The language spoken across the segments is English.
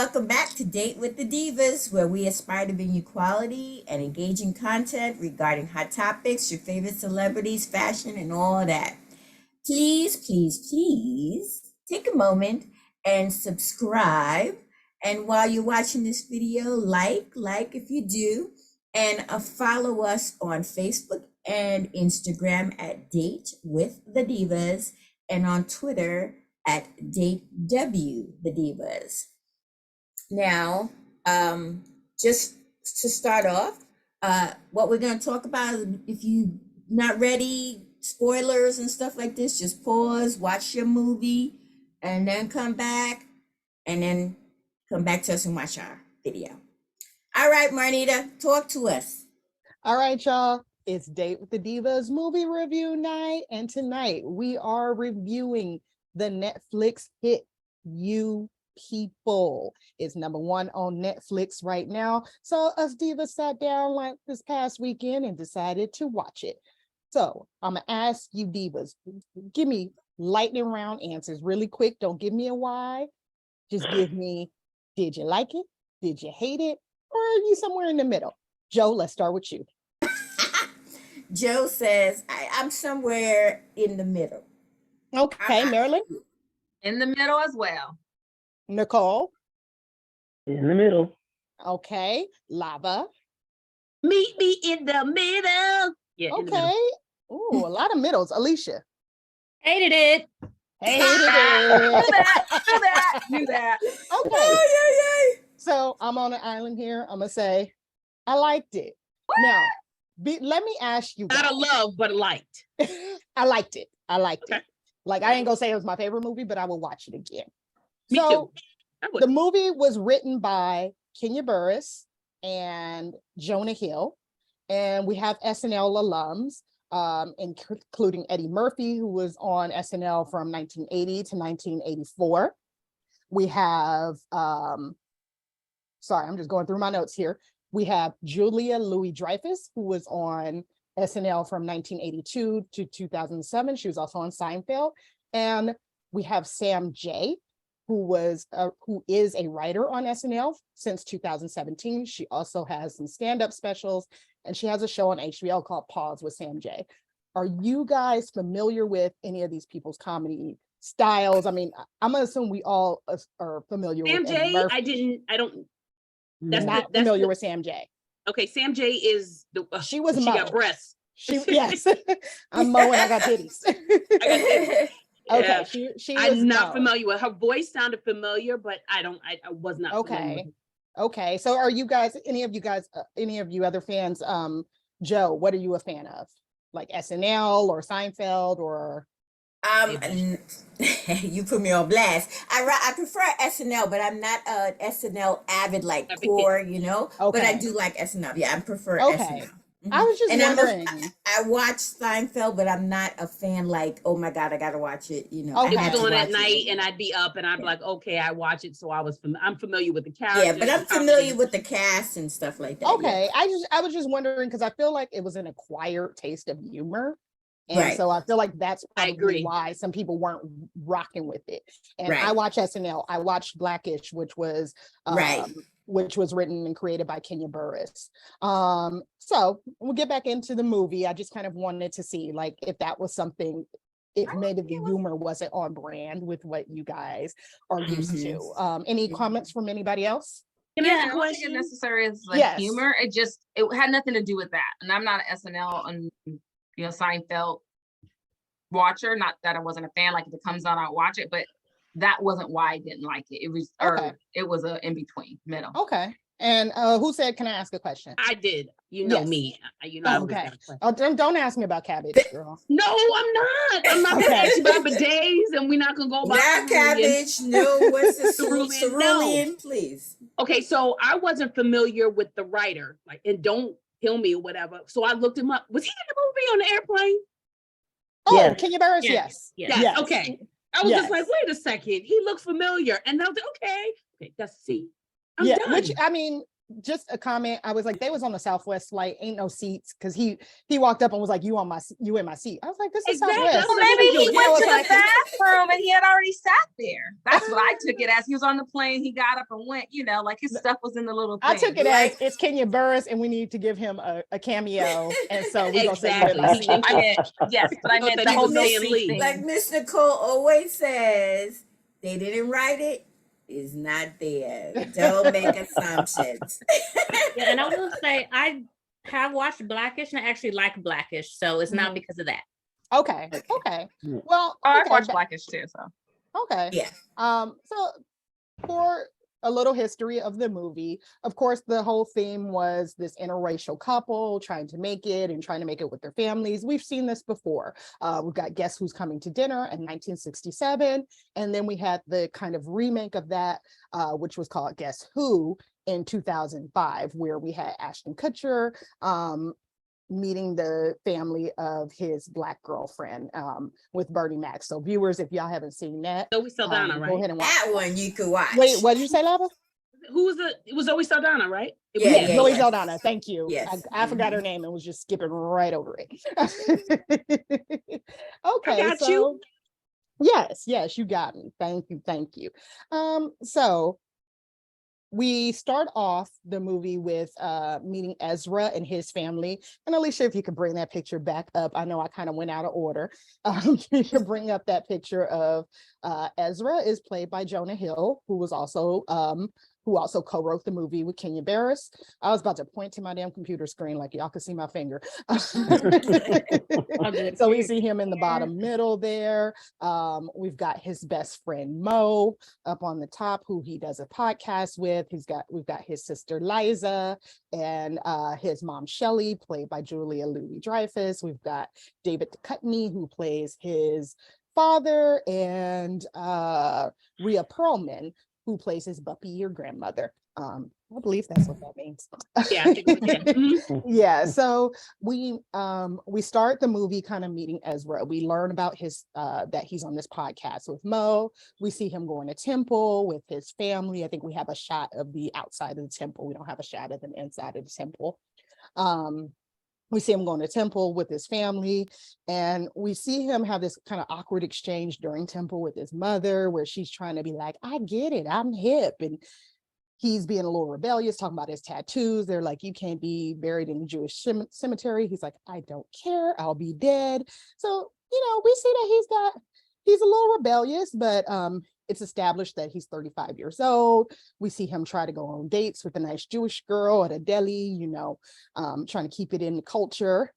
welcome back to Date with the Divas, where we aspire to bring you quality and engaging content regarding hot topics, your favorite celebrities, fashion, and all that. Please take a moment and subscribe. And while you're watching this video, like if you do, and follow us on Facebook and Instagram at Date with the Divas, and on Twitter at DateW the Divas. Now, just to start off, what we're going to talk about, if you're not ready, spoilers and stuff like this, just pause, watch your movie, and then come back to us and watch our video. All right, Marnita, talk to us. All right, y'all. It's Date with the Divas movie review night, and tonight we are reviewing the Netflix hit You People. It's #1 on Netflix right now. So us divas sat down like this past weekend and decided to watch it. So I'm gonna ask you divas, give me lightning round answers really quick. Don't give me a why. Just give me, did you like it? Did you hate it? Or are you somewhere in the middle? Joe, let's start with you. Joe says, I'm somewhere in the middle. Okay, Marilyn? In the middle as well. Nicole? In the middle. Okay, Lava? Meet me in the middle. Yeah. Okay. Ooh, a lot of middles. Alicia? Hated it. Hated it. Do that. Okay. So I'm on an island here. I'm gonna say I liked it. What? Now, let me ask you. Not a love, but liked. I liked it. Okay. Like, I ain't gonna say it was my favorite movie, but I will watch it again. Me too. The movie was written by Kenya Burris and Jonah Hill, and we have SNL alums, including Eddie Murphy, who was on SNL from 1980 to 1984. We have, sorry, I'm just going through my notes here. We have Julia Louis-Dreyfus, who was on SNL from 1982 to 2007. She was also on Seinfeld. And we have Sam Jay, who is a writer on SNL since 2017. She also has some stand-up specials, and she has a show on HBO called Pause with Sam Jay. Are you guys familiar with any of these people's comedy styles? I mean, I'm gonna assume we all are familiar with Sam Jay. That's not familiar with Sam Jay. Okay, Sam Jay is the she was she got breasts. Yes. I'm Mo and I got titties. Okay, yeah. she I'm not familiar with her voice. Sounded familiar, but I was not okay. So are you guys, any of you other fans, Joe, what are you a fan of? Like SNL or Seinfeld or you put me on blast. I prefer SNL, but I'm not a SNL avid like core, you know. Okay. But I do like SNL. Yeah, I prefer SNL. Mm-hmm. I was just wondering. I watch Seinfeld, but I'm not a fan like, oh my God, I gotta watch it, you know. It was on at night and I'd be up and I'd be like, okay, I watch it. So I'm familiar with the characters. Yeah, but I'm familiar with the cast and stuff like that. Okay. Yeah. I was just wondering because I feel like it was an acquired taste of humor. And so I feel like that's probably why some people weren't rocking with it. And I watch SNL. I watched Blackish, which was written and created by Kenya Burris. So we'll get back into the movie. I just kind of wanted to see like if that was something, if maybe the humor wasn't on brand with what you guys are used to. Any comments from anybody else? Yeah, I don't think it necessarily is like humor. It had nothing to do with that. And I'm not an SNL and Seinfeld watcher. Not that I wasn't a fan. Like if it comes on, I'll watch it, but that wasn't why I didn't like it. It was it was a in between middle. Okay. And who said, can I ask a question? I did. You know me. You know. Okay. Oh, don't ask me about cabbage, girl. No, I'm not. I'm not gonna ask you about bidets, and we're not gonna go about not cabbage. No, what's the cerulean, please. Okay, so I wasn't familiar with the writer, like, and don't kill me or whatever. So I looked him up. Was he in the movie on the airplane? Oh, Kenya Barris, yes. Okay. I was just like, wait a second, he looks familiar. And I was like, okay, that's C. I'm done. Which I mean, just a comment. I was like, they was on the Southwest flight, ain't no seats, because he walked up and was like, you in my seat. I was like, this is Southwest. Well, maybe he went to the moment, he had already sat there. That's what I took it as. He was on the plane. He got up and went. Like his stuff was in the little thing. I took it as it's Kenya Burris, and we need to give him a cameo, and so we exactly. I meant yes, but I meant the whole thing. Like Miss Nicole always says, they didn't write it. It's not there. Don't make assumptions. Yeah, and I will say I have watched Blackish, and I actually like Blackish, so it's not because of that. Okay. Well, I've watched Blackish too, so. Okay. Yeah. So for a little history of the movie, of course, the whole theme was this interracial couple trying to make it with their families. We've seen this before. We've got Guess Who's Coming to Dinner in 1967, and then we had the kind of remake of that, which was called Guess Who in 2005, where we had Ashton Kutcher meeting the family of his Black girlfriend with Bernie Mac. So viewers, if y'all haven't seen that, Zoe Saldana, right? Go ahead and watch that one you could watch. Wait, what did you say, Lava? It was Zoe Saldana, right? Zoe Saldana. Thank you. Yes. I forgot her name and was just skipping right over it. Okay. I got you. Yes, you got me. Thank you. So we start off the movie with meeting Ezra and his family. And Alicia, if you could bring that picture back up. I know I kind of went out of order. You can bring up that picture of Ezra is played by Jonah Hill, who also co-wrote the movie with Kenya Barris. I was about to point to my damn computer screen like y'all could see my finger. So we see him in the bottom middle there. We've got his best friend Mo up on the top, who he does a podcast with. We've got his sister Liza and his mom Shelly, played by Julia Louis-Dreyfus. We've got David Duchovny, who plays his father, and Rhea Perlman, who plays his Buppy or grandmother. I believe that's what that means. Yeah, I think yeah. Yeah. So we start the movie kind of meeting Ezra. We learn about his that he's on this podcast with Mo. We see him going to temple with his family. I think we have a shot of the outside of the temple. We don't have a shot of the inside of the temple. We see him going to temple with his family, and we see him have this kind of awkward exchange during temple with his mother, where she's trying to be like, I get it, I'm hip. And he's being a little rebellious, talking about his tattoos. They're like, you can't be buried in the Jewish cemetery. He's like, I don't care, I'll be dead. So, we see that he's a little rebellious, but it's established that he's 35 years old. We see him try to go on dates with a nice Jewish girl at a deli, trying to keep it in the culture.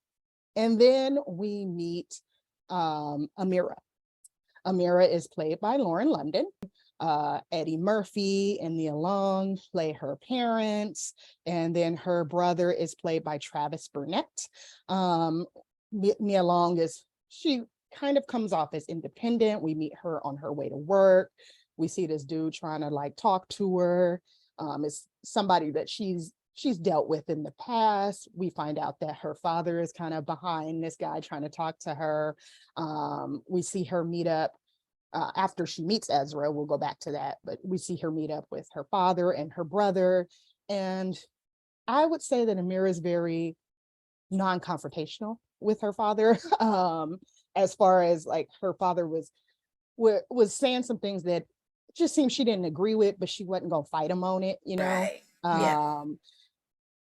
And then we meet Amira. Amira is played by Lauren London. Eddie Murphy and Nia Long play her parents. And then her brother is played by Travis Burnett. Nia Long she kind of comes off as independent. We meet her on her way to work. We see this dude trying to talk to her. It's somebody that she's dealt with in the past. We find out that her father is kind of behind this guy trying to talk to her. We see her meet up after she meets Ezra. We'll go back to that, but we see her meet up with her father and her brother. And I would say that Amira is very non-confrontational with her father. As far as her father was saying some things that just seemed she didn't agree with, but she wasn't gonna fight him on it, Right.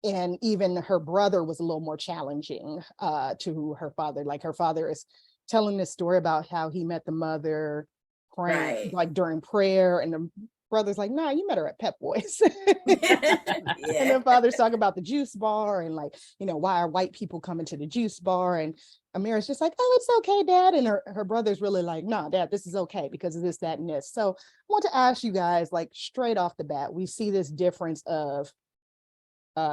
And even her brother was a little more challenging to her father. Her father is telling this story about how he met the mother praying, during prayer, and the brother's like, nah, you met her at Pep Boys. And the father's talking about the juice bar and why are white people coming to the juice bar? And Amira's just like, oh, it's okay, Dad. And her brother's really like, nah, Dad, this is okay because of this, that, and this. So I want to ask you guys, straight off the bat, we see this difference of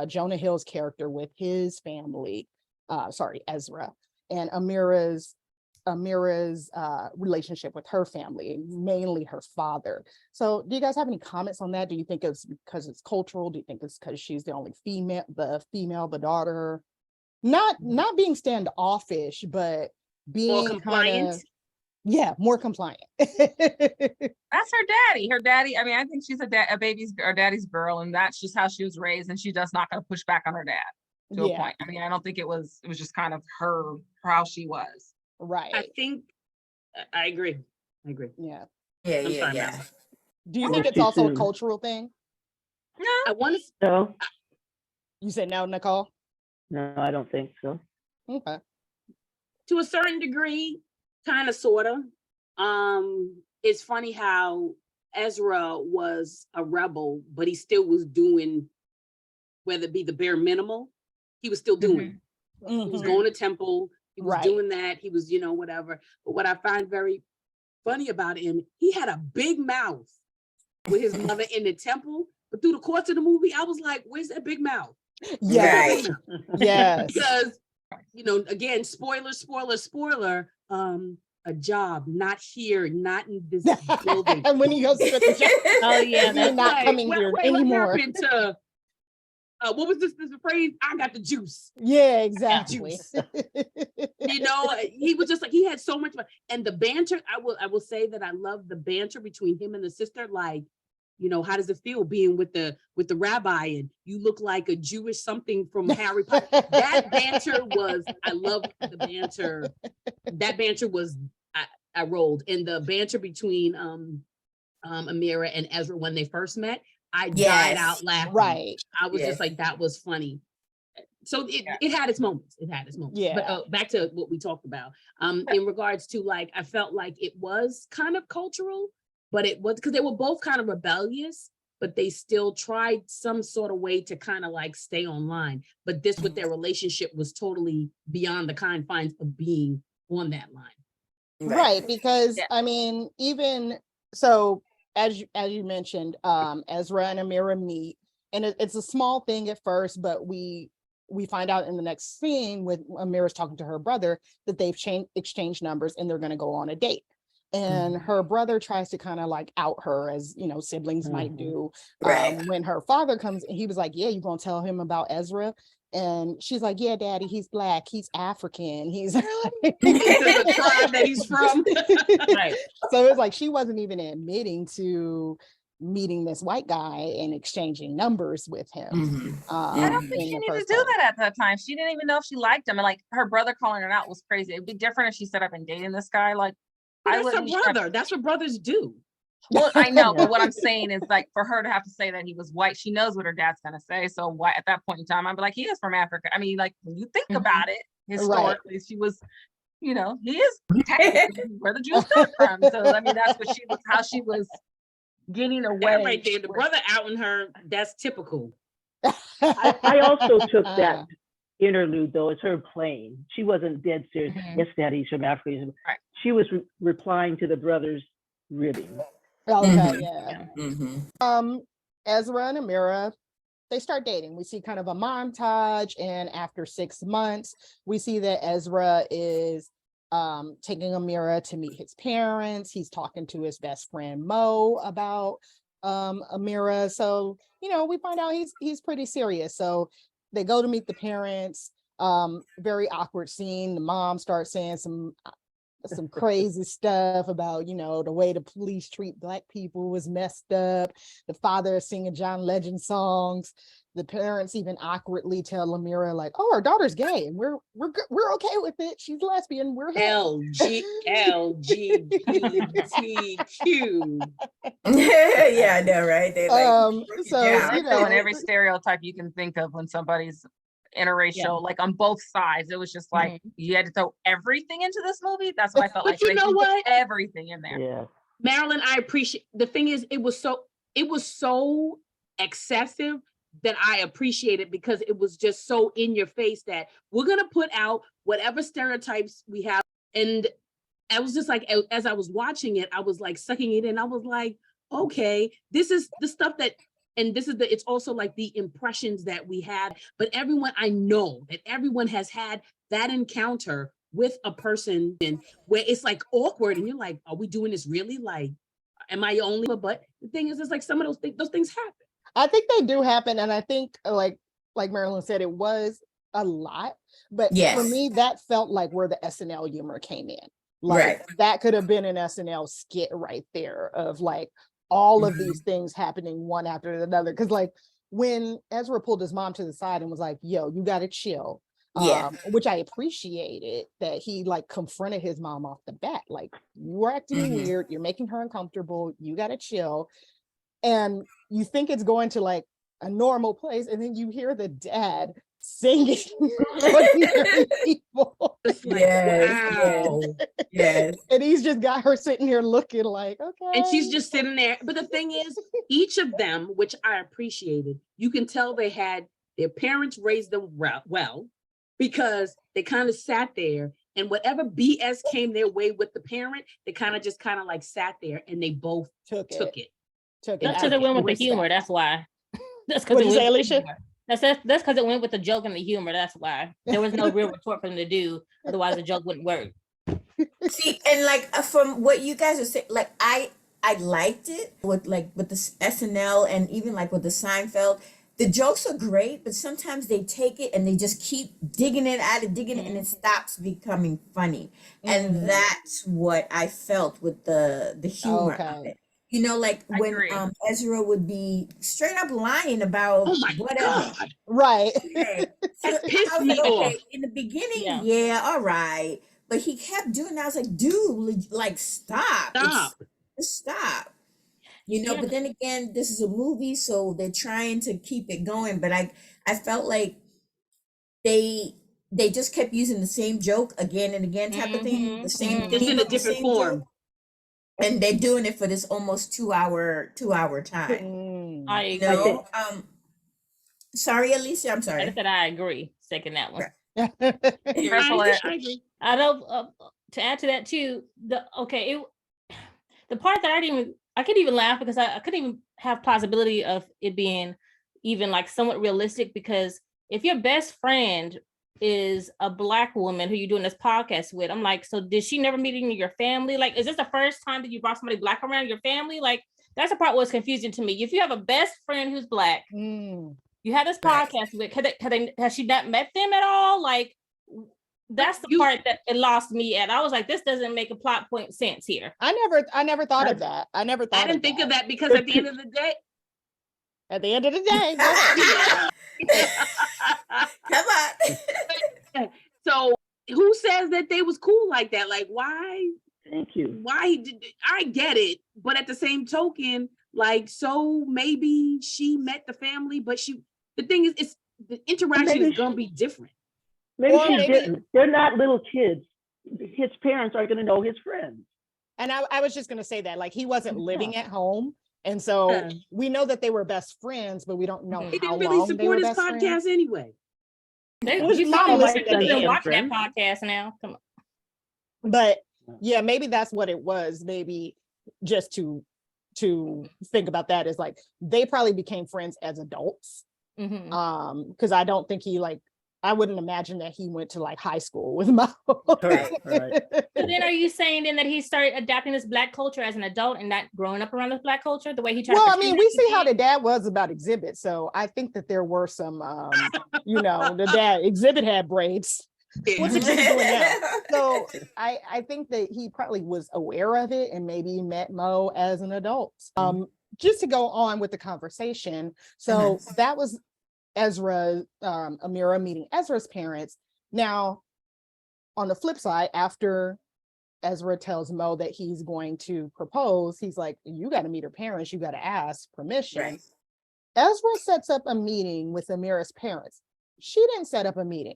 Jonah Hill's character with his family, Ezra, and Amira's relationship with her family, mainly her father. So do you guys have any comments on that? Do you think it's because it's cultural? Do you think it's because she's the only female, the daughter? Not being standoffish, but being more compliant. More compliant. That's her daddy. Her daddy, I mean, I think she's a daddy's girl, and that's just how she was raised, and she does not gonna push back on her dad to a point. I mean, I don't think it was just kind of her how she was. Right. I think I agree. I agree. Yeah. Yeah, I'm yeah, sorry, yeah. Mel. Do you Much think it's too also a soon. cultural thing? I want to. No, You said no, Nicole? no, I don't think so. Okay. To a certain degree, kind of, sort of. It's funny how Ezra was a rebel, but he still was doing, whether it be the bare minimal, he was still doing. Mhm. He was going to temple. He was Right. doing that. He was, whatever. But what I find very funny about him, he had a big mouth with his mother in the temple. But through the course of the movie, I was like, where's that big mouth? Yes. Right. Yes. Because, again, spoiler, a job, not here, not in this building. And when he goes to the shop, Oh yeah, he's that's not Like, coming here anymore. What happened to, what was this phrase? I got the juice. Yeah, exactly. Juice. He was just like, he had so much fun. And the banter, I will say that I love the banter between him and the sister. Like, how does it feel being with the rabbi, and you look like a Jewish something from Harry Potter? That banter was, I love the banter. That banter was, I rolled. And the banter between Amira and Ezra when they first met, I died out laughing. Right. I was just like, that was funny. So it had its moments. Yeah. But back to what we talked about. In regards to, like, I felt like it was kind of cultural, but it was because they were both kind of rebellious, but they still tried some sort of way to kind of like stay online. But this, with their relationship, was totally beyond the confines of being on that line. Right. Because Yeah. I mean, even so, as you mentioned, Ezra and Amira meet, and it's a small thing at first, but we find out in the next scene with Amira's talking to her brother that they've exchanged numbers and they're going to go on a date. And her brother tries to kind of like out her, as siblings might do. Right. When her father comes, he was like, yeah, you gonna tell him about Ezra? And she's like, yeah, daddy, he's Black, he's African, he's The tribe that he's from. right. So it's like she wasn't even admitting to meeting this white guy and exchanging numbers with him. Mhm. I don't think she needed to do that at that time. She didn't even know if she liked him. And like, her brother calling her out was crazy. It'd be different if she said, I've been dating this guy. Like, That's her brother. That's what brothers do. Well, I know, but what I'm saying is, like, for her to have to say that he was white, she knows what her dad's gonna say. So why at that point in time, I'd be like, he is from Africa. I mean, like, when you think about it historically, she was, he is technically where the Jews come from. So I mean, that's what how she was getting away. That right there, the brother outing her, that's typical. I also took that interlude though as her playing. She wasn't dead serious. Yes, daddy, he's from Africa. Right. She was replying to the brother's ribbing. Okay, yeah. Ezra and Amira, they start dating. We see kind of a montage, and after 6 months, we see that Ezra is taking Amira to meet his parents. He's talking to his best friend Mo about Amira. So, we find out he's pretty serious. So they go to meet the parents. Very awkward scene. The mom starts saying some crazy stuff about, the way the police treat Black people was messed up. The father is singing John Legend songs. The parents even awkwardly tell Amira, like, "Oh, our daughter's gay, and we're okay with it. She's lesbian. We're LGBTQ. Yeah, I know, right? They like, so They're doing every stereotype you can think of when somebody's interracial, like on both sides. It was just like you had to throw everything into this movie. That's what I felt like. But you know what? Everything in there. Yeah. Marilyn, I appreciate, the thing is, it was so excessive that I appreciate it, because it was just so in your face that we're going to put out whatever stereotypes we have. And I was just like, as I was watching it, I was like sucking it in. I was like, okay, this is the stuff that, and this is it's also like the impressions that we had, but I know that everyone has had that encounter with a person and where it's like awkward and you're like, are we doing this really? Like, am I only? But the thing is, it's like some of those things happen. I think they do happen. And I think like Marilyn said, it was a lot, but for me, that felt like where the SNL humor came in. Like that could have been an SNL skit right there of like all of these things happening one after another. Cause like when Ezra pulled his mom to the side and was like, yo, you got to chill. Yeah. Which I appreciated that he like confronted his mom off the bat. Like, you are acting weird. You're making her uncomfortable. You got to chill. And you think it's going to like a normal place. And then you hear the dad singing ordinary people. Yes. And he's just got her sitting here looking like, okay. And she's just sitting there. But the thing is, each of them, which I appreciated, you can tell they had their parents raised them well, because they kind of sat there, and whatever BS came their way with the parent, they kind of like sat there, and they both took it. That's because it went with the humor. That's why. That's because What'd you say, Alicia? That's because it went with the joke and the humor. That's why there was no real retort for them to do. Otherwise, the joke wouldn't work. See, and like from what you guys are saying, like I liked it with the SNL and even like with the Seinfeld. The jokes are great, but sometimes they take it and they just keep digging it and it stops becoming funny. And that's what I felt with the humor of it. You know, like when Ezra would be straight up lying about whatever. God. Right. Okay. So That pissed I was me like, off. okay, in the beginning, yeah, all right. But he kept doing that. I was like, dude, like stop. Just stop. You know, but then again, this is a movie, so they're trying to keep it going. But I felt like they just kept using the same joke again and again type of thing. The same Just in a different form. joke. And they're doing it for this almost 2 hour time. I You agree. know? Sorry, Alicia, I'm sorry. I said I agree. Second that one. I agree. I know to add to that too, the part that I couldn't even laugh because I couldn't even have plausibility of it being even like somewhat realistic, because if your best friend is a Black woman who you're doing this podcast with, I'm like, so did she never meet any of your family? Like, is this the first time that you brought somebody Black around your family? Like, that's the part was confusing to me. If you have a best friend who's Black, you have this podcast with, has she not met them at all? Like, that's the part that it lost me at. I was like, this doesn't make a plot point sense here. I never thought of that. I didn't think of that because at the end of the day, Come on. So who says that they was cool like that? Like, why? Thank you. Why did I get it? But at the same token, like, so maybe she met the family, but the thing is, it's the interaction is gonna be different. Maybe she didn't. They're not little kids. His parents are gonna know his friends. And I was just gonna say that, like, he wasn't living at home. And so we know that they were best friends, but we don't know He how didn't really long they support were his best podcast friends. anyway. You probably listen to them watching that podcast now. Come on. But yeah, maybe that's what it was. Maybe just to think about that is like they probably became friends as adults. Because I don't think I wouldn't imagine that he went to like high school with Mo. Right. So then are you saying then that he started adapting this Black culture as an adult and not growing up around this Black culture the way he tried to? Well, I mean, we see how the dad was about Exhibit. So I think that there were some, the dad, Exhibit had braids. What's Exhibit doing now? So I think that he probably was aware of it and maybe met Mo as an adult. Just to go on with the conversation. So that was Ezra, Amira meeting Ezra's parents. Now, on the flip side, after Ezra tells Mo that he's going to propose, he's like, you got to meet her parents. You got to ask permission. Right. Ezra sets up a meeting with Amira's parents. She didn't set up a meeting.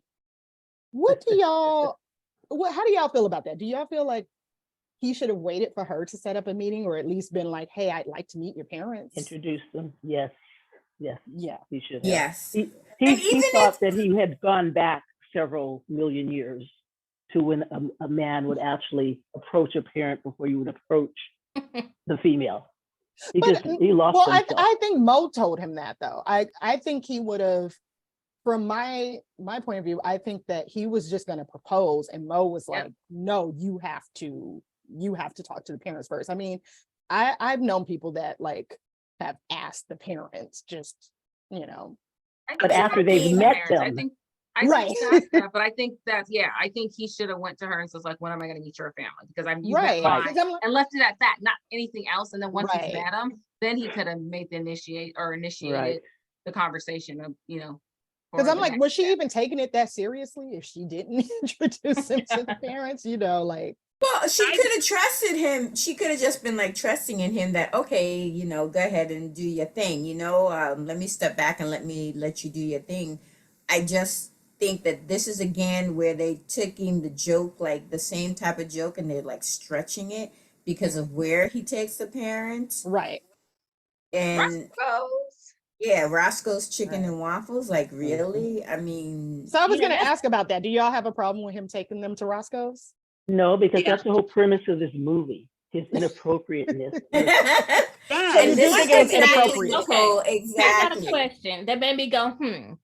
How do y'all feel about that? Do y'all feel like he should have waited for her to set up a meeting, or at least been like, hey, I'd like to meet your parents? Introduce them. Yes. Yeah. He should have. Yes. He thought that he had gone back several million years to when a man would actually approach a parent before you would approach the female. He lost himself. I think Mo told him that though. I think he would have, from my point of view, I think that he was just going to propose and Mo was like, no, you have to talk to the parents first. I mean, I've known people that like have asked the parents just, but after they've met them. I think that, but I think I think he should have went to her and says like, when am I going to meet your family? Because I've used that line and left it at that, not anything else. And then once he's met him, then he could have made the initiated the conversation of, Because I'm like, was she even taking it that seriously if she didn't introduce him to the parents? You know, like. Well, she could have trusted him. She could have just been like trusting in him that, okay, you know, go ahead and do your thing. You know, let me step back and let you do your thing. I just think that this is again where they took in the joke, like the same type of joke, and they're like stretching it because of where he takes the parents. Right. And Roscoe's. yeah, Roscoe's Chicken and Waffles. Like, really? I mean, so I was going to ask about that. Do y'all have a problem with him taking them to Roscoe's? No, because that's the whole premise of this movie, his inappropriateness. and this is inappropriate. Okay. Exactly. I got a question that made me go,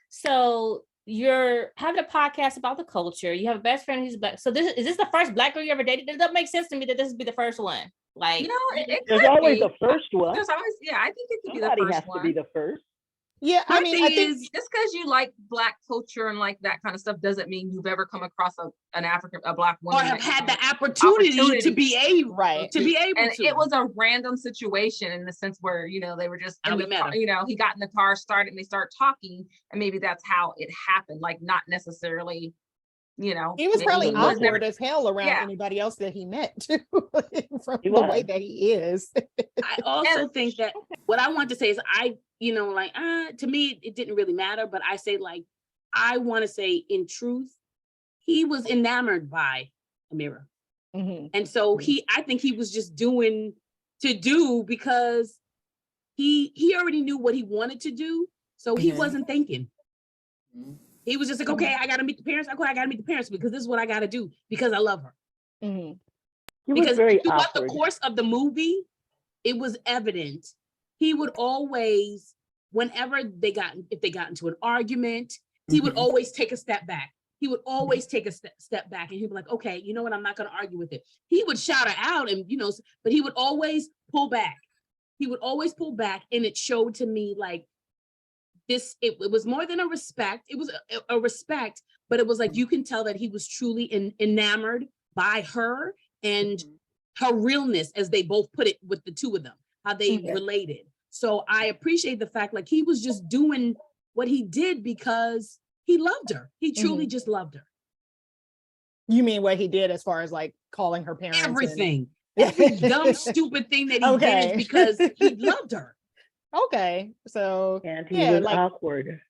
So you're having a podcast about the culture. You have a best friend who's black. So is this the first black girl you ever dated? It doesn't make sense to me that this would be the first one. Like, You know, There's always the first one. There's always, yeah, I think it could be the Somebody first has one. to be the first. Yeah, My I mean, thing I think is, Just because you like black culture and like that kind of stuff doesn't mean you've ever come across a black or woman have that you had can- the opportunity to be able right. to be able and to. it was a random situation in the sense where, you know, they were just And in we the met car, him. you know, he got in the car, started, and they start talking, and maybe that's how it happened. Like, not necessarily, you know, he was maybe probably he was awkward never- as hell around Yeah. anybody else that he met too, from He the was. way that he is. I also think that what I want to say is you know, like, to me, it didn't really matter, but I say, like, I want to say in truth, he was enamored by Amira. Mhm. And so I think he was just doing because he already knew what he wanted to do. So he Mhm. wasn't thinking. Mhm. He was just like, okay, I got to meet the parents. Okay, I got to meet the parents because this is what I got to do because I love her. Mhm. He was Because very throughout the awkward. course of the movie, it was evident he would always, if they got into an argument, he would Mhm. always take a step back. He would always take a step back, and he'd be like, okay, you know what? I'm not going to argue with it. He would shout her out, and you know, but he would always pull back. He would always pull back, and it showed to me like this. It was more than a respect. It was a respect, but it was like you can tell that he was truly enamored by her and her realness, as they both put it with the two of them, how they related. So I appreciate the fact like he was just doing what he did because he loved her. He truly just loved her. You mean what he did as far as like calling her parents? Everything. Every dumb, stupid thing that he did is because he loved her. Okay. So And he was like, awkward.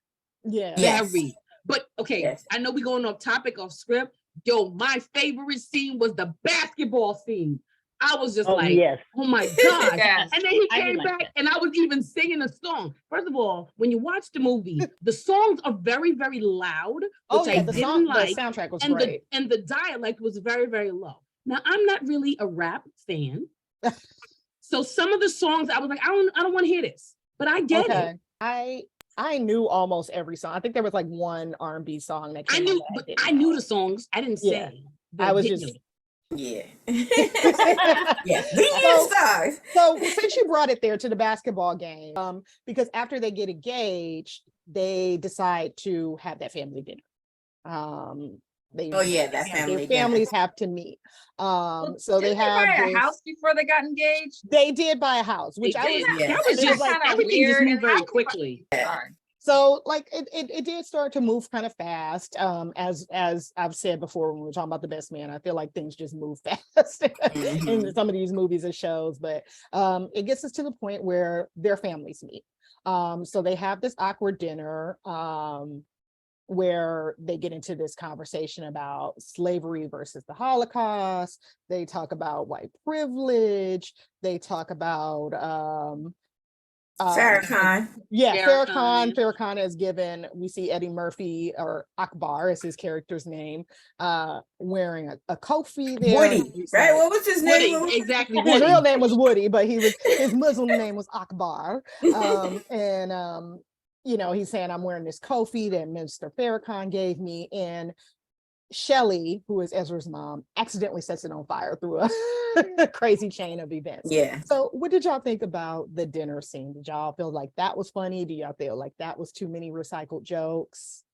yeah. Very. But okay, Yes. I know we're going off topic of script. Yo, my favorite scene was the basketball scene. I was just like, yes. oh my God. Yes. And then he I did came like back that. and I was even singing a song. First of all, when you watch the movie, the songs are very, very loud, which I the didn't like. the soundtrack was And great. the dialect was very, very low. Now, I'm not really a rap fan. So some of the songs I was like, I don't want to hear this, but I get it. I knew almost every song. I think there was like one R&B song that came on that but didn't I knew know. the songs. I didn't Yeah. say. I was didn't just know. Yeah. Yeah. We need stars. So since you brought it there to the basketball game, because after they get engaged, they decide to have that family dinner. That family Their families have to meet. So they Didn't have buy a this- house before they got engaged. They did buy a house, which They I was. did. Yeah. That was It was just like kinda everything just weird, moved and very how- quickly. Sorry. So like it did start to move kind of fast. As I've said before when we were talking about The Best Man, I feel like things just move fast in some of these movies and shows. But it gets us to the point where their families meet. So they have this awkward dinner where they get into this conversation about slavery versus the Holocaust. They talk about white privilege. They talk about Farrakhan. yeah, Farrakhan. Farrakhan is given, we see Eddie Murphy, or Akbar is his character's name, wearing a Kofi there. Woody, right? What was his name? Woody, exactly. His Woody. real name was Woody, but his Muslim name was Akbar. You know, he's saying, I'm wearing this Kofi that Mr. Farrakhan gave me. And Shelly, who is Ezra's mom, accidentally sets it on fire through a crazy chain of events. Yeah. So what did y'all think about the dinner scene? Did y'all feel like that was funny? Do y'all feel like that was too many recycled jokes?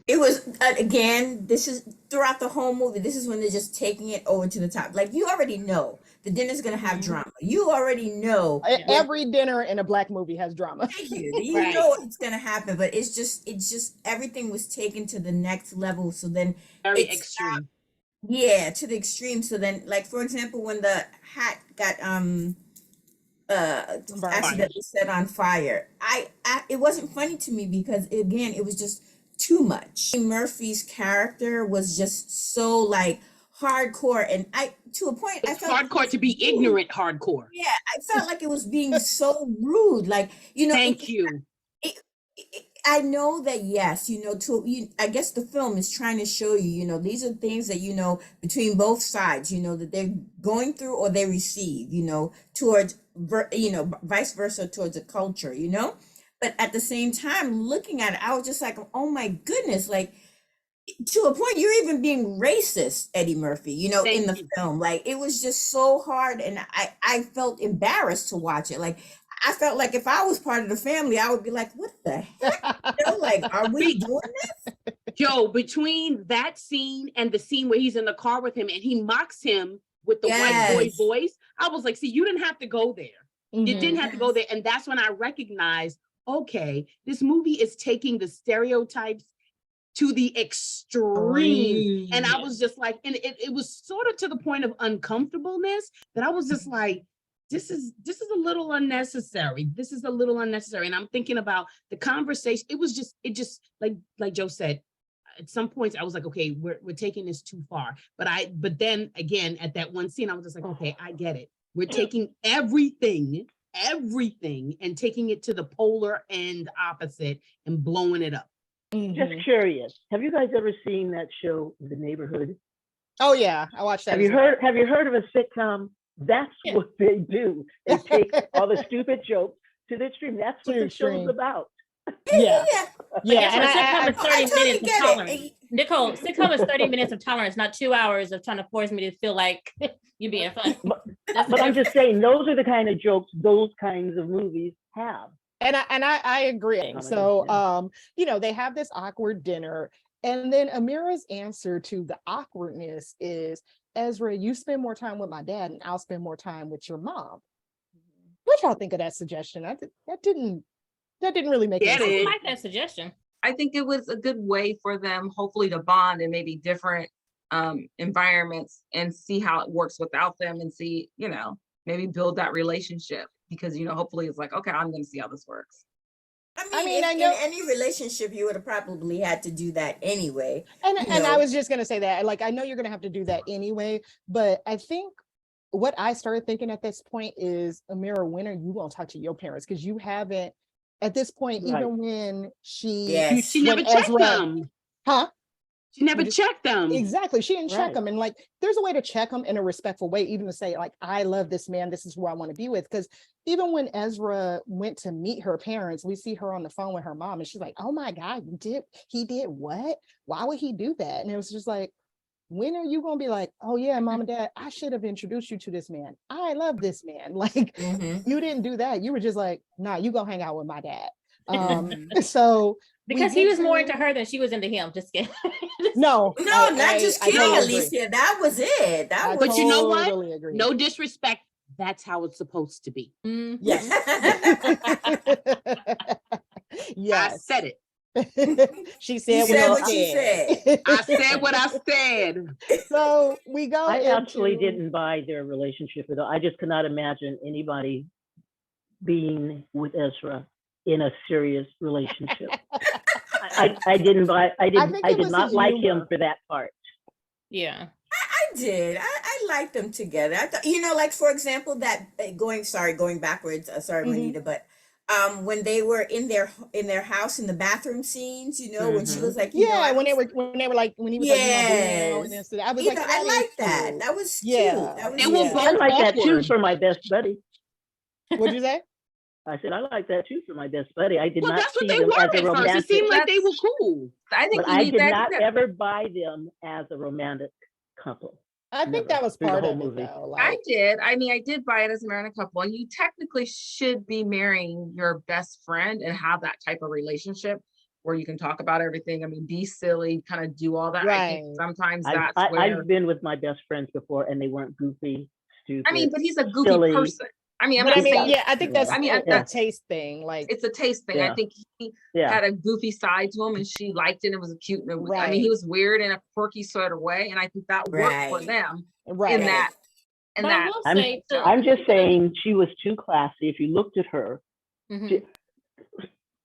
It was, again, this is throughout the whole movie. This is when they're just taking it over to the top. Like, you already know the dinner's gonna have Mhm. drama. You already know. Every dinner in a Black movie has drama. Thank you. You know it's gonna happen, but it's just everything was taken to the next level. So then Very it's extreme. yeah, to the extreme. So then, like for example, when the hat got accidentally set on fire, I it wasn't funny to me because again, it was just too much. Murphy's character was just so like hardcore, and I to a point I It's felt hardcore to be ignorant hardcore. yeah, I felt like it was being so rude. Like, you know, Thank you. it, I know that yes, you know, I guess the film is trying to show you, you know, these are things that you know between both sides, you know, that they're going through or they receive, you know, towards you know, vice versa towards a culture, you know. But at the same time, looking at it, I was just like, oh my goodness, like to a point you're even being racist, Eddie Murphy, you know, in the film. Like it was just so hard, and I felt embarrassed to watch it. Like I felt like if I was part of the family, I would be like, what the heck? You know, like, are we doing this? Joe, between that scene and the scene where he's in the car with him and he mocks him with the white boy voice, I was like, see, you didn't have to go there. You didn't have to go there. And that's when I recognized, okay, this movie is taking the stereotypes to the extreme. And I was just like, and it was sort of to the point of uncomfortableness that I was just like, this is a little unnecessary. This is a little unnecessary. And I'm thinking about the conversation. It just like Joe said, at some points I was like, okay, we're taking this too far. But then again, at that one scene, I was just like, okay, I get it. We're taking everything and taking it to the polar end opposite and blowing it up. Just curious, have you guys ever seen that show, The Neighborhood? Oh yeah, I watched that. Have you heard of a sitcom? That's what they do. They take all the stupid jokes to the extreme. That's what the show's about. Yeah. And sitcom is 30 minutes of tolerance. Nicole, sitcom is 30 minutes of tolerance, not 2 hours of trying to force me to feel like you're being funny. But I'm just saying, those are the kind of jokes those kinds of movies have. And I agree. So you know, they have this awkward dinner, and then Amira's answer to the awkwardness is, Ezra, you spend more time with my dad and I'll spend more time with your mom. What y'all think of that suggestion? That didn't really make sense. I like that suggestion. I think it was a good way for them hopefully to bond in maybe different environments and see how it works without them, and see, you know, maybe build that relationship, because, you know, hopefully it's like, okay, I'm going to see how this works. I mean, I know in any relationship you would have probably had to do that anyway. And I was just gonna say that, like, I know you're gonna have to do that anyway, but I think what I started thinking at this point is, Amira, when are you gonna talk to your parents? Because you haven't at this point, even when she never checked them. She never checked them. Exactly. She didn't check them. And like, there's a way to check them in a respectful way, even to say, like, I love this man. This is who I want to be with. Because even when Ezra went to meet her parents, we see her on the phone with her mom and she's like, oh my God, he did what? Why would he do that? And it was just like, when are you going to be like, oh yeah, mom and dad, I should have introduced you to this man. I love this man. Like, you didn't do that. You were just like, nah, you go hang out with my dad. So because he was more into her than she was into him. Just kidding. Not just kidding, Alicia. That was it. But you know what? No disrespect. That's how it's supposed to be. Yes. Yes. I said it. She said what she said. I said what I said. So we go. I actually didn't buy their relationship at all. I just cannot imagine anybody being with Ezra in a serious relationship. I did not like him for that part. Yeah. I did. I liked them together. I thought, you know, like for example, that going backwards. Sorry, Manita, but when they were in their house in the bathroom scenes, you know, when she was like, when he was like, I was like, I like that. That was cute. That was I like that too for my best buddy. What'd you say? I said, I like that too for my best buddy. I did not that's see what they them were as a romantic. It seemed like they were cool. I did not ever buy them as a romantic couple. I think that was part of it, though. Like, I did. I mean, I did buy it as a romantic couple, and you technically should be marrying your best friend and have that type of relationship where you can talk about everything. I mean, be silly, kind of do all that. Right. I think sometimes I've been with my best friends before, and they weren't goofy. stupid. I mean, but he's a goofy silly. person. I mean, I'm But not I mean, saying. yeah, I think that's I mean, a that's taste thing. Like, it's a taste thing. Yeah. I think he Yeah. had a goofy side to him, and she liked it. And it was a cute. I mean, Right. he was weird in a quirky sort of way, and I think that worked for Right. them right. in that. In But I that, will say, too, I'm just saying she was too classy. If you looked at her, Mhm. she-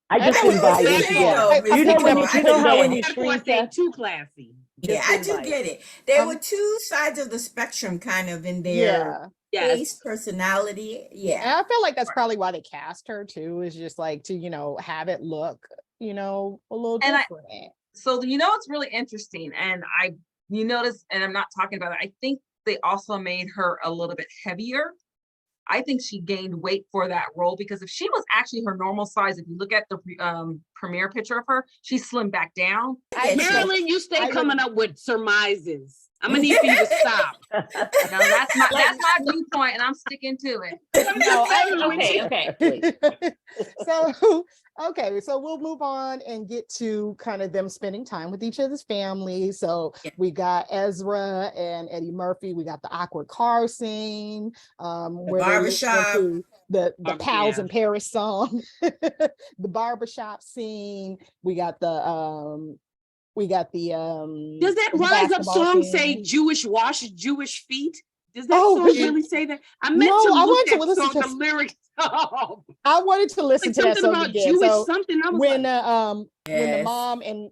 I I just know didn't what buy you're into saying, that. though, Miss You know when Nicole. you know how when you That's why I screenshot. say too classy. Yeah, I do invite. get it. There were two sides of the spectrum kind of in their Yeah. Yes. face, personality. Yeah. And I feel like that's probably why they cast her too, is just like to, have it look, a little And different. so it's really interesting, and you notice, and I'm not talking about it. I think they also made her a little bit heavier. I think she gained weight for that role, because if she was actually her normal size, if you look at the premiere picture of her, she slimmed back down. Marilyn, you stay coming up with surmises. I'm gonna need for you to stop. No, that's my viewpoint, and I'm sticking to it. No, Okay. So we'll move on and get to kind of them spending time with each other's families. So we got Ezra and Eddie Murphy. We got the awkward car scene, where they listen barbershop. to the Pals Yeah. in Paris song, the barbershop scene. We got the Does that the Rise Up basketball song scene. say Jewish wash, Jewish feet? Does that Oh, song really say that? I meant No, to I look wanted to that listen song, to- the lyrics up. I wanted to listen Like to that something song about again. Jewish So something. I was when like, when the Yes. mom and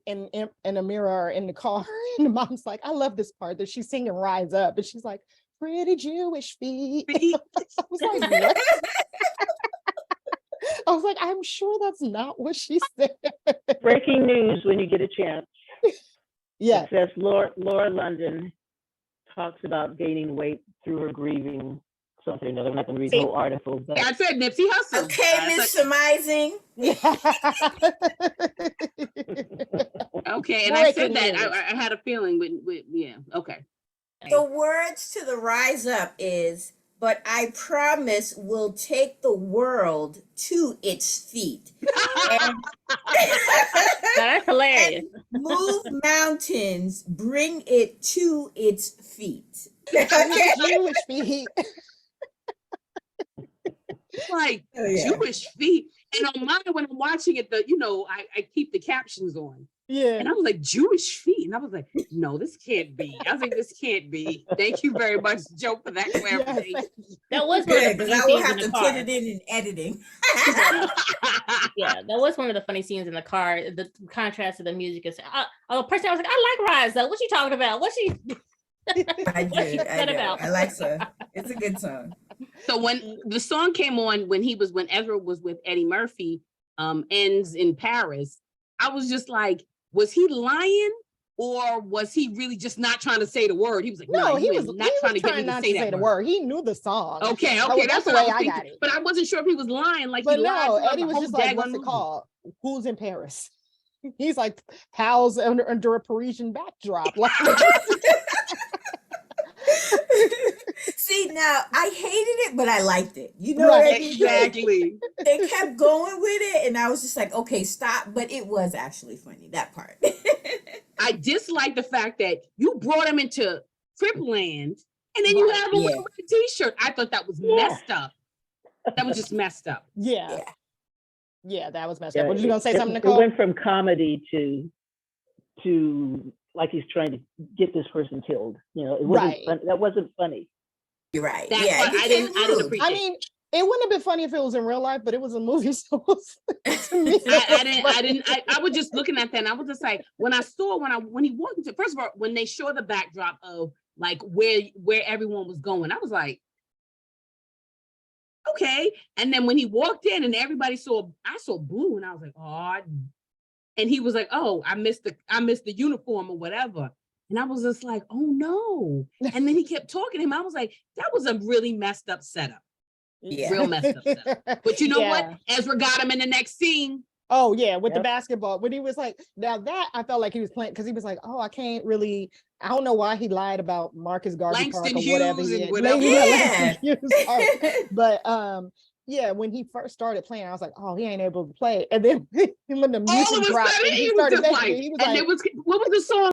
Amira are in the car, and the mom's like, I love this part that she's singing Rise Up, and she's like, pretty Jewish feet. feet. I was like, what? I was like, I'm sure that's not what she said. Breaking news when you get a chance. Yeah. It says Laura London talks about gaining weight through her grieving something or another. I'm not going to read the whole article, but I said Nipsey Hussle. Okay, Miss Surmising. Okay, and I said Breaking that. news. I had a feeling with yeah. Okay. The words to the Rise Up is, but I promise we'll take the world to its feet. And That's hilarious. move mountains, bring it to its feet. Jewish feet. Like Oh, yeah. Jewish feet. And on mine, when I'm watching it, I keep the captions on. Yeah. And I was like, Jewish feet. And I was like, no, this can't be. I was like, this can't be. Thank you very much, Joe, for that clarification. That was one of Good, the because funny I will scenes have in the to car. put it in editing. Yeah, that was one of the funny scenes in the car. The contrast to the music is. Personally, I was like, I like Rise Up. What's she talking about? What's she? I What's she did. upset about? I like her. It's a good song. So when the song came on, when Ezra was with Eddie Murphy, Ends in Paris, I was just like, was he lying? Or was he really just not trying to say the word? He was like, No, he he was not trying to get me to not say that the word. He knew the song. Okay, That's that's the what way I I was got thinking. it. But I wasn't sure if he was lying. Like, But he lied no, throughout Eddie the was whole just like, daggone what's it movie. called? Who's in Paris? He's like, pals under a Parisian backdrop. Like, See, now I hated it, but I liked it. You know Right. what I mean? Exactly. They kept going with it, and I was just like, okay, stop. But it was actually funny, that part. I dislike the fact that you brought him into Crip Land and then you Right. have him with Yeah. a red t-shirt. I thought that was messed up. That was just messed up. yeah. Yeah. Yeah, that was messed yeah, up. Were you gonna say it- something, It Nicole? went from comedy to like he's trying to get this person killed. It wasn't Right. that wasn't funny. You're right. That's Yeah, what it I didn't became rude. appreciate. I mean, it wouldn't have been funny if it was in real life, but it was a movie, so to me, I was just looking at that and I was just like, when he walked into, first of all, when they show the backdrop of like where everyone was going, I was like, okay. And then when he walked in and I saw blue and I was like, oh, and he was like, oh, I missed the uniform or whatever. And I was just like, oh no. And then he kept talking to him. I was like, that was a really messed up setup. Yeah. Real messed up setup. But you know what? Ezra got him in the next scene. Oh yeah, with the Yep. basketball. When he was like, now that I felt like he was playing because he was like, oh, I don't know why he lied about Marcus Garvey Park Langston or whatever. Hughes he and had. whatever. Yeah, Yeah. Langston Hughes. Oh, but Yeah, when he first started playing, I was like, "Oh, he ain't able to play." And then when the music All of a dropped, sudden, and he he was started just making like, it, he was and like, it was, what was the song?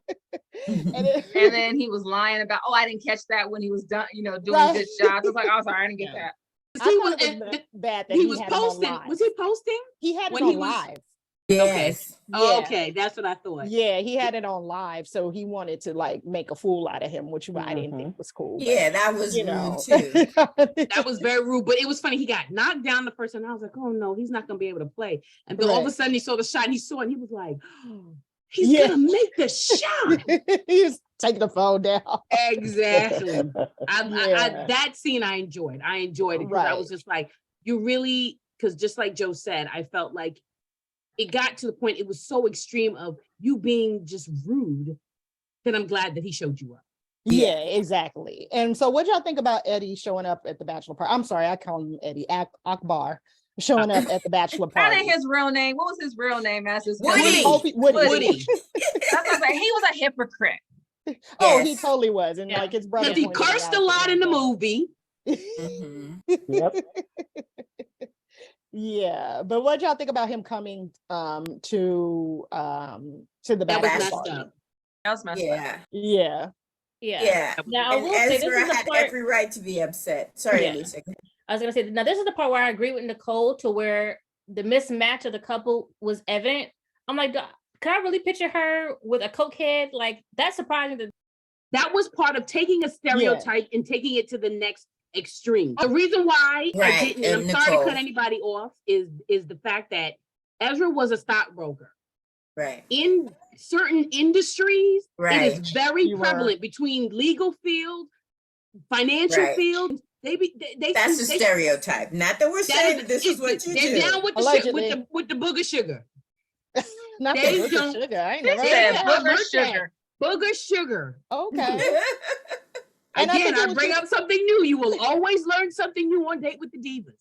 And then he was lying about, oh, I didn't catch that when he was done, you know, doing Right. good shots. I was like, oh, sorry, I didn't get that. I He thought was, it was and bad that he he was had him on posting. live. Was he posting? He had it when on he was- live. Yes. Oh, Yeah. okay, that's what I thought. Yeah, he had it on live, so he wanted to like make a fool out of him, which I didn't think was cool. Yeah, that was you rude know, too. That was very rude, but it was funny. He got knocked down the first time. I was like, oh no, he's not gonna be able to play. And then all of a sudden he saw the shot and he saw it and he was like, oh, he's gonna make the shot. He's taking the phone down. Exactly. That scene I enjoyed. I enjoyed it because I was just like, you really, because just like Joe said, I felt like it got to the point, it was so extreme of you being just rude that I'm glad that he showed you up. Yeah, exactly. And so what y'all think about Eddie showing up at the bachelor party? I'm sorry, I call him Eddie Akbar showing up at the bachelor party. That ain't his real name. What was his real name? As his Woody. Woody. That's what I'm saying. He was a hypocrite. Oh, Yes. he totally was. And like his brother. Because he cursed a lot in the movie. Mm-hmm. Yeah, but what y'all think about him coming to the That was bachelor messed party? up. That was messed up. Yeah. Yeah. Now I And will say this Ezra is the had part. every right to be upset. Sorry, Yeah. Lisa. I was gonna say now this is the part where I agree with Nicole to where the mismatch of the couple was evident. I'm like, can I really picture her with a cokehead? Like that's surprising. That was part of taking a stereotype and taking it to the next extreme. The reason why I didn't, and I'm sorry to cut anybody off, is the fact that Ezra was a stockbroker. Right. In certain industries, Right. it is very prevalent between legal field, financial field. That's a stereotype. Not that we're saying this is what you do. They're down with the with the booger sugar. Not They the booger don't- sugar. I ain't They never said heard of that. booger sugar. Booger sugar. Okay. And Again, I bring up something new. You will always learn something new on Date with the Divas.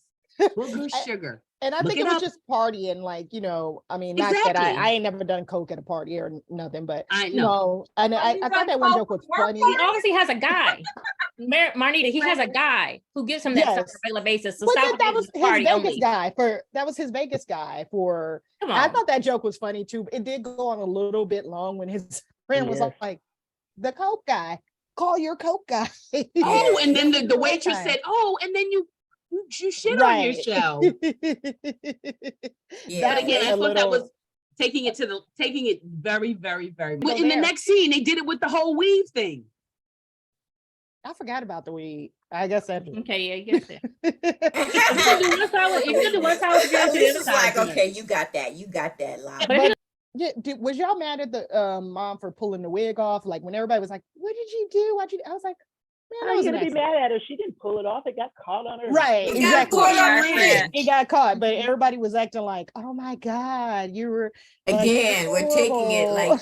Booger sugar. And I think it was just partying, like, you know, I mean, not that I ain't never done coke at a party or nothing, but I know. And I thought that one joke was funny. He obviously has a guy. Marnita, he has a guy who gives him that stuff on a regular basis. So that was his Vegas guy that was his Vegas guy for. I thought that joke was funny too. It did go on a little bit long when his friend was like, the coke guy, call your coke guy. Oh, and then the waitress said, oh, and then you shit on yourself. Yeah. But again, I thought that was taking it very, very, very. But in the next scene, they did it with the whole weave thing. I forgot about the weed. I guess that. Okay, yeah, you get that. Lisa's like, okay, you got that, Lala. Was y'all mad at the mom for pulling the wig off? Like when everybody was like, "What did you do? Why'd you?" I was like, "Man, how are you gonna be mad at her? She didn't pull it off. It got caught on her. Right, exactly. It got caught, but everybody was acting like, "Oh my God, you were." Again, we're taking it like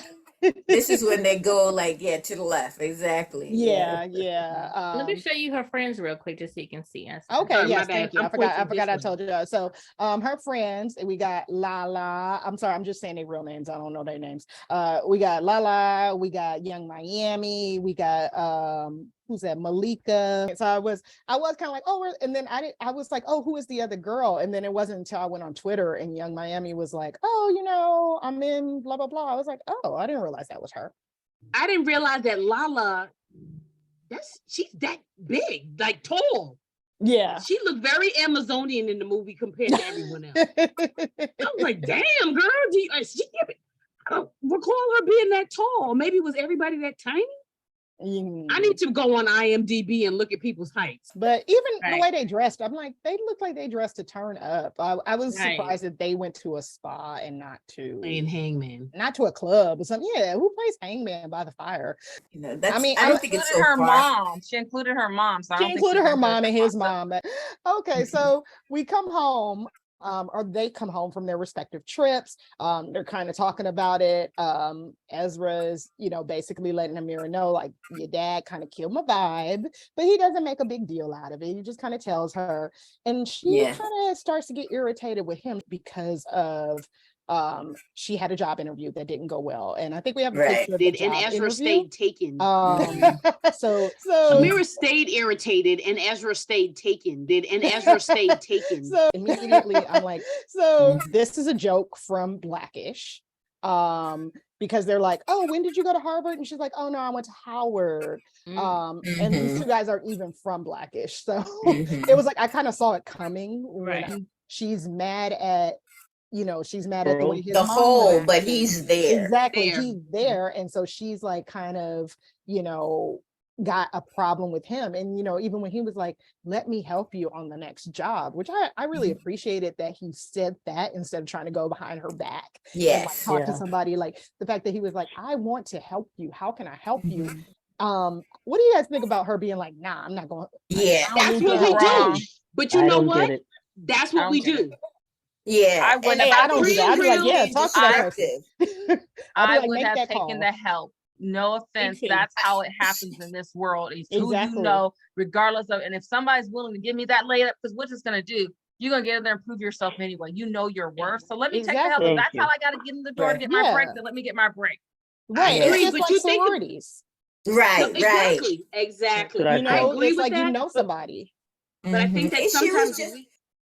this is when they go like to the left. Exactly. Yeah. Let me show you her friends real quick just so you can see us. Okay, yes, thank you. I forgot I told you. So her friends, we got Lala. I'm sorry, I'm just saying their real names. I don't know their names. We got Lala, we got Young Miami, we got who's that? Malika. So I was kind of like, oh, and then I was like, oh, who is the other girl? And then it wasn't until I went on Twitter and Young Miami was like, oh, you know, I'm in blah blah blah. I was like, oh, I didn't realize that was her. I didn't realize that Lala, she's that big, like tall. Yeah. She looked very Amazonian in the movie compared to everyone else. I was like, damn, girl, I don't recall her being that tall. Maybe was everybody that tiny? I need to go on IMDb and look at people's heights. But even the way they dressed, I'm like, they look like they dressed to turn up. I was surprised that they went to a spa and not to playing hangman, not to a club or something. Yeah, who plays hangman by the fire? You know, that's. I don't think it's so her far. mom. She included her mom. So she included her mom and his mom. Okay, so we come home. Or they come home from their respective trips. They're kind of talking about it. Ezra's, basically letting Amira know, like, your dad kind of killed my vibe, but he doesn't make a big deal out of it. He just kind of tells her, and she kind of starts to get irritated with him because of she had a job interview that didn't go well, and I think we have a Right. picture of the And job Ezra interview. stayed taken. So Amira stayed irritated, and Ezra stayed taken. And Ezra stayed taken. So immediately I'm like, so this is a joke from Blackish. Because they're like, oh, when did you go to Harvard? And she's like, oh no, I went to Howard. And these two guys aren't even from Blackish. So it was like, I kind of saw it coming when she's mad at, she's mad at the way his the mom whole, was. but he's there. Exactly. He's there. And so she's like kind of, got a problem with him. And, even when he was like, let me help you on the next job, which I really appreciated that he said that instead of trying to go behind her back. Yes. And like, talk to somebody, like the fact that he was like, I want to help you. How can I help you? What do you guys think about her being like, nah, I'm not going? Yeah. That's what we do. But you know what? That's what we do. Yeah. I would I don't do that. I'd be like, yeah, talk to that person. I would have taken the help. No offense, that's how it happens in this world. It's who you know, regardless of, and if somebody's willing to give me that layup, because what's it's gonna do? You're gonna get in there and prove yourself anyway. You know your worth. So let me take the help. If that's how I gotta get in the door to get my break, then let me get my break. Right. It's just like sororities. Right. Exactly. It's like somebody. But I think that sometimes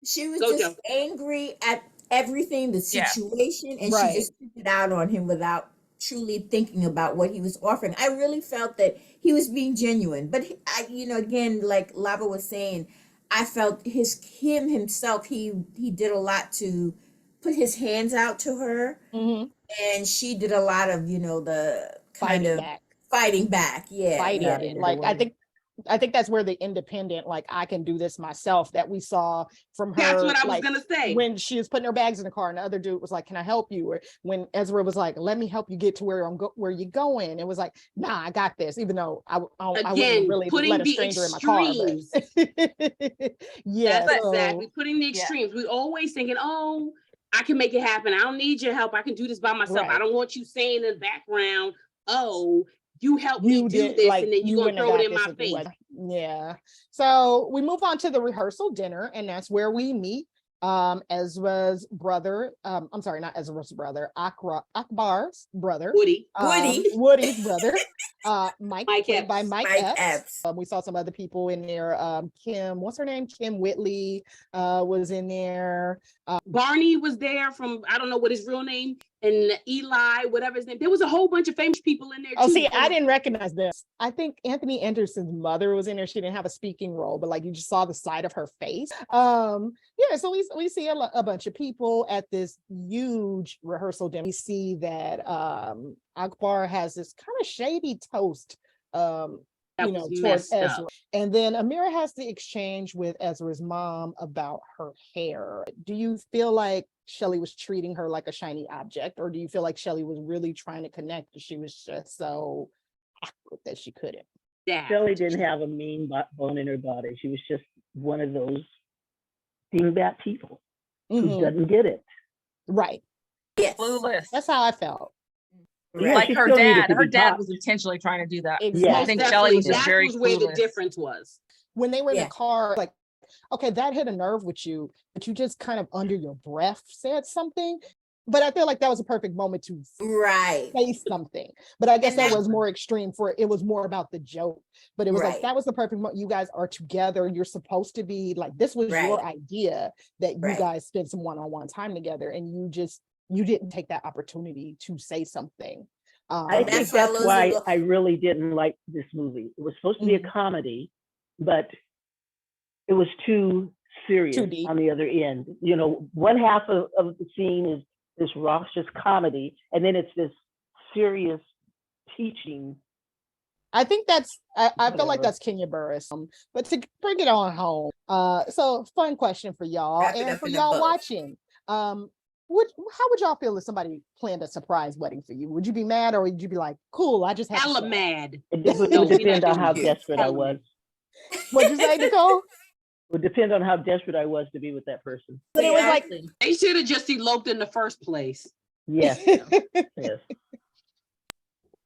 she was just angry at everything, the situation, and she just took it out on him without truly thinking about what he was offering. I really felt that he was being genuine, but again, like Lava was saying, I felt him himself, he did a lot to put his hands out to her, and she did a lot of the fighting back. Like I think that's where the independent, like, I can do this myself, that we saw from her. That's what I was gonna say. When she was putting her bags in the car and the other dude was like, can I help you? Or when Ezra was like, let me help you get to where you're going. It was like, nah, I got this, even though I wouldn't really let a stranger in my car. That's exactly, putting the extremes. We always thinking, oh, I can make it happen. I don't need your help. I can do this by myself. I don't want you saying in the background, oh, you helped me do this, and then you're gonna throw it in my face. Yeah. So we move on to the rehearsal dinner, and that's where we meet Ezra's brother. I'm sorry, not Ezra's brother, Akbar's brother. Woody's brother. Mike Epps. By Mike Epps. We saw some other people in there. Kim, what's her name? Kim Whitley was in there. Barney was there from, I don't know what his real name, and Eli, whatever his name. There was a whole bunch of famous people in there too. Oh, see, I didn't recognize this. I think Anthony Anderson's mother was in there. She didn't have a speaking role, but like you just saw the side of her face. So we see a bunch of people at this huge rehearsal dinner. We see that Akbar has this kind of shady toast towards Ezra. And then Amira has the exchange with Ezra's mom about her hair. Do you feel like Shelley was treating her like a shiny object, or do you feel like Shelley was really trying to connect and she was just so awkward that she couldn't? Shelley didn't have a mean bone in her body. She was just one of those dingbat people who doesn't get it. Right. Yes. Clueless. That's how I felt. Yeah, like her dad was intentionally trying to do that. Exactly. I think Shelley was just very clueless. Where the difference was. When they were in the car, like, okay, that hit a nerve with you, but you just kind of under your breath said something. But I feel like that was a perfect moment to say something. But I guess that was more extreme it was more about the joke. But it was like, that was the perfect moment. You guys are together. You're supposed to be like, this was your idea that you guys spend some one-on-one time together. And you didn't take that opportunity to say something. I think that's why I really didn't like this movie. It was supposed to be a comedy, but it was too serious on the other end. One half of the scene is this raucous comedy, and then it's this serious teaching. I think I feel like that's Kenya Burris. But to bring it on home, so fun question for y'all, and for y'all watching. How would y'all feel if somebody planned a surprise wedding for you? Would you be mad, or would you be like, cool, I just have hella mad? It would depend on how desperate I was. What'd you say, Nicole? It would depend on how desperate I was to be with that person. But it was like, they should have just eloped in the first place. Yes. Yes.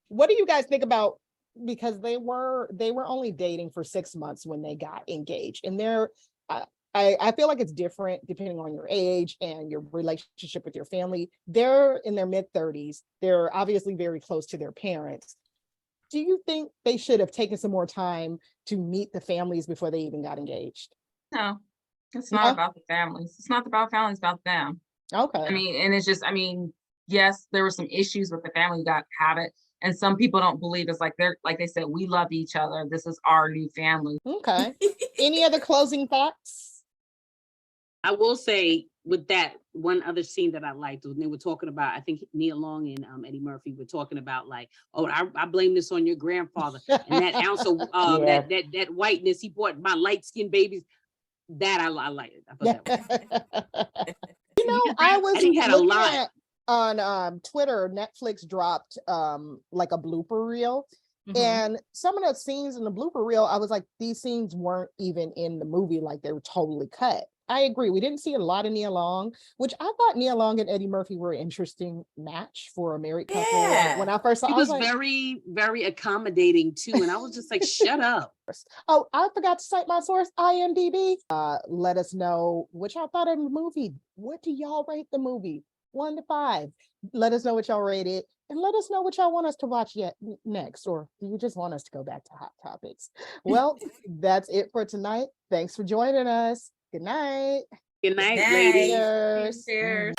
What do you guys think about, because they were only dating for 6 months when they got engaged, and I feel like it's different depending on your age and your relationship with your family. They're in their mid-30s. They're obviously very close to their parents. Do you think they should have taken some more time to meet the families before they even got engaged? No, it's not about the families. It's not about families, it's about them. Okay. I mean, and it's just, I mean, yes, there were some issues with the family who got have it. And some people don't believe it's like like they said, we love each other. This is our new family. Okay. Any other closing thoughts? I will say with that one other scene that I liked when they were talking about, I think Nia Long and Eddie Murphy were talking about like, oh, I blame this on your grandfather and that ounce of that whiteness he brought my light skinned babies. That I like it. I thought that was you know, I was had a lot on Twitter. Netflix dropped like a blooper reel. And some of the scenes in the blooper reel, I was like, these scenes weren't even in the movie, like they were totally cut. I agree. We didn't see a lot of Nia Long, which I thought Nia Long and Eddie Murphy were an interesting match for a married couple. Yeah. When I first saw, he I was like, very, very accommodating too. And I was just like, shut up. Oh, I forgot to cite my source, IMDb. Let us know what y'all thought of the movie. What do y'all rate the movie? 1 to 5. Let us know what y'all rate it. And let us know what y'all want us to watch next, or do you just want us to go back to Hot Topics? Well, that's it for tonight. Thanks for joining us. Good night. Good night, Good night. ladies. Cheers.